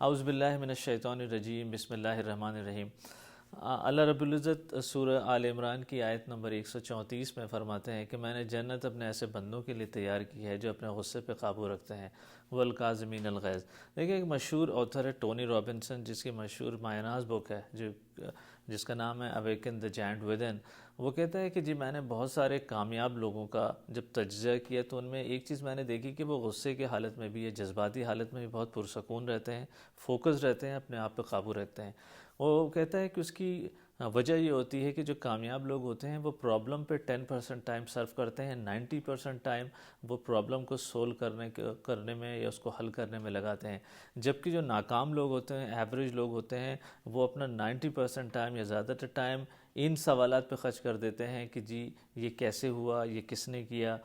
اعوذ باللہ من الشیطان الرجیم، بسم اللہ الرحمن الرحیم۔ اللہ رب العزت سورہ آل عمران کی آیت نمبر 134 میں فرماتے ہیں کہ میں نے جنت اپنے ایسے بندوں کے لیے تیار کی ہے جو اپنے غصے پہ قابو رکھتے ہیں، والکاظمین الغیظ۔ دیکھیں، ایک مشہور آتھر ہے ٹونی رابنسن، جس کی مشہور مائناز بک ہے جس کا نام ہے اویکن دی جائنٹ ودن۔ وہ کہتا ہے کہ جی میں نے بہت سارے کامیاب لوگوں کا جب تجزیہ کیا تو ان میں ایک چیز میں نے دیکھی کہ وہ غصے کی حالت میں بھی یا جذباتی حالت میں بھی بہت پرسکون رہتے ہیں، فوکس رہتے ہیں، اپنے آپ پہ قابو رکھتے ہیں۔ وہ کہتا ہے کہ اس کی وجہ یہ ہوتی ہے کہ جو کامیاب لوگ ہوتے ہیں وہ پرابلم پہ 10% ٹائم صرف کرتے ہیں، 90% ٹائم وہ پرابلم کو سولو کرنے میں یا اس کو حل کرنے میں لگاتے ہیں، جبکہ جو ناکام لوگ ہوتے ہیں، ایوریج لوگ ہوتے ہیں، وہ اپنا 90% ٹائم یا زیادہ تر ٹائم ان سوالات پہ خرچ کر دیتے ہیں کہ جی یہ کیسے ہوا، یہ کس نے کیا،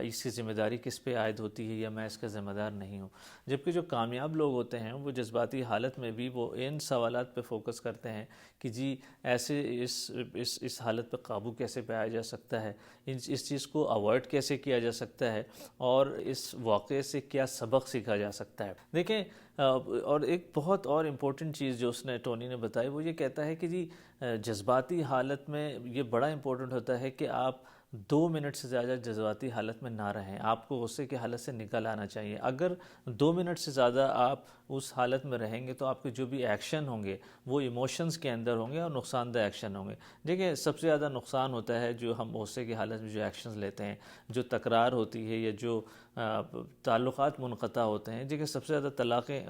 اس کی ذمہ داری کس پہ عائد ہوتی ہے یا میں اس کا ذمہ دار نہیں ہوں۔ جبکہ جو کامیاب لوگ ہوتے ہیں وہ جذباتی حالت میں بھی وہ ان سوالات پہ فوکس کرتے ہیں کہ جی ایسے اس حالت پہ قابو کیسے پایا جا سکتا ہے، اس چیز کو اوائڈ کیسے کیا جا سکتا ہے اور اس واقعے سے کیا سبق سیکھا جا سکتا ہے۔ دیکھیں، اور ایک بہت اور امپورٹنٹ چیز جو اس نے ٹونی نے بتائی، وہ یہ کہتا ہے کہ جی جذباتی حالت میں یہ بڑا امپورٹنٹ ہوتا ہے کہ آپ 2 منٹ سے زیادہ جذباتی حالت میں نہ رہیں، آپ کو غصے کی حالت سے نکل آنا چاہیے۔ اگر 2 منٹ سے زیادہ آپ اس حالت میں رہیں گے تو آپ کے جو بھی ایکشن ہوں گے وہ ایموشنز کے اندر ہوں گے اور نقصان دہ ایکشن ہوں گے۔ دیکھیں، سب سے زیادہ نقصان ہوتا ہے جو ہم غصے کی حالت میں جو ایکشنز لیتے ہیں، جو تکرار ہوتی ہے یا جو تعلقات منقطع ہوتے ہیں، دیکھیں سب سے زیادہ طلاقیں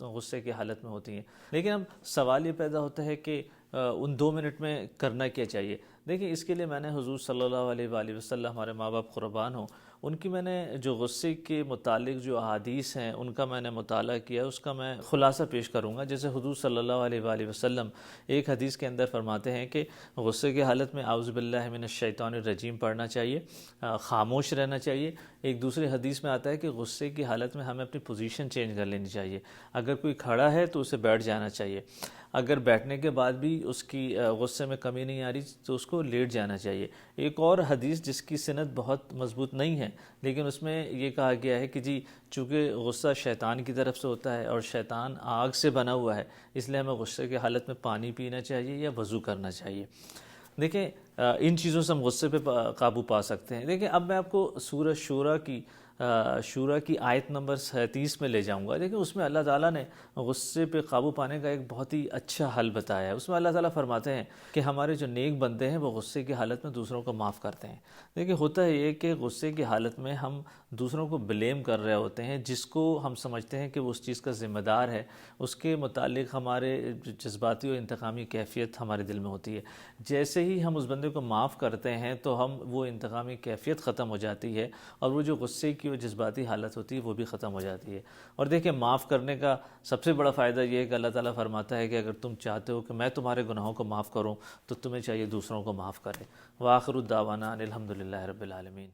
غصے کی حالت میں ہوتی ہیں۔ لیکن اب سوال یہ پیدا ہوتا ہے کہ ان 2 منٹ میں کرنا کیا چاہیے۔ دیکھیں، اس کے لیے میں نے حضور صلی اللہ علیہ وآلہ وسلم، ہمارے ماں باپ قربان ہوں، ان کی میں نے جو غصے کے متعلق جو احادیث ہیں ان کا میں نے مطالعہ کیا، اس کا میں خلاصہ پیش کروں گا۔ جیسے حضور صلی اللہ علیہ وآلہ وسلم ایک حدیث کے اندر فرماتے ہیں کہ غصے کی حالت میں اعوذ باللہ من الشیطان الرجیم پڑھنا چاہیے، خاموش رہنا چاہیے۔ ایک دوسری حدیث میں آتا ہے کہ غصے کی حالت میں ہمیں اپنی پوزیشن چینج کر لینی چاہیے۔ اگر کوئی کھڑا ہے تو اسے بیٹھ جانا چاہیے، اگر بیٹھنے کے بعد بھی اس کی غصے میں کمی نہیں آ رہی تو اس کو لیٹ جانا چاہیے۔ ایک اور حدیث جس کی سند بہت مضبوط نہیں ہے لیکن اس میں یہ کہا گیا ہے کہ جی چونکہ غصہ شیطان کی طرف سے ہوتا ہے اور شیطان آگ سے بنا ہوا ہے، اس لیے ہمیں غصے کی حالت میں پانی پینا چاہیے یا وضو کرنا چاہیے۔ دیکھیں، ان چیزوں سے ہم غصے پہ قابو پا سکتے ہیں۔ دیکھیں، اب میں آپ کو سورہ شورا کی آیت نمبر 37 میں لے جاؤں گا۔ دیکھیں، اس میں اللہ تعالیٰ نے غصے پہ قابو پانے کا ایک بہت ہی اچھا حل بتایا ہے۔ اس میں اللہ تعالیٰ فرماتے ہیں کہ ہمارے جو نیک بندے ہیں وہ غصے کی حالت میں دوسروں کو معاف کرتے ہیں۔ دیکھیں، ہوتا ہے یہ کہ غصے کی حالت میں ہم دوسروں کو بلیم کر رہے ہوتے ہیں، جس کو ہم سمجھتے ہیں کہ وہ اس چیز کا ذمہ دار ہے، اس کے متعلق ہمارے جذباتی اور انتقامی کیفیت ہمارے دل میں ہوتی ہے۔ جیسے ہی ہم اس بندے کو معاف کرتے ہیں تو وہ انتقامی کیفیت ختم ہو جاتی ہے اور وہ جو غصے کی اور جذباتی حالت ہوتی ہے وہ بھی ختم ہو جاتی ہے۔ اور دیکھیں، معاف کرنے کا سب سے بڑا فائدہ یہ ہے کہ اللہ تعالیٰ فرماتا ہے کہ اگر تم چاہتے ہو کہ میں تمہارے گناہوں کو معاف کروں تو تمہیں چاہیے دوسروں کو معاف کرے۔ وآخر الدعوانا الحمد للہ رب العالمین۔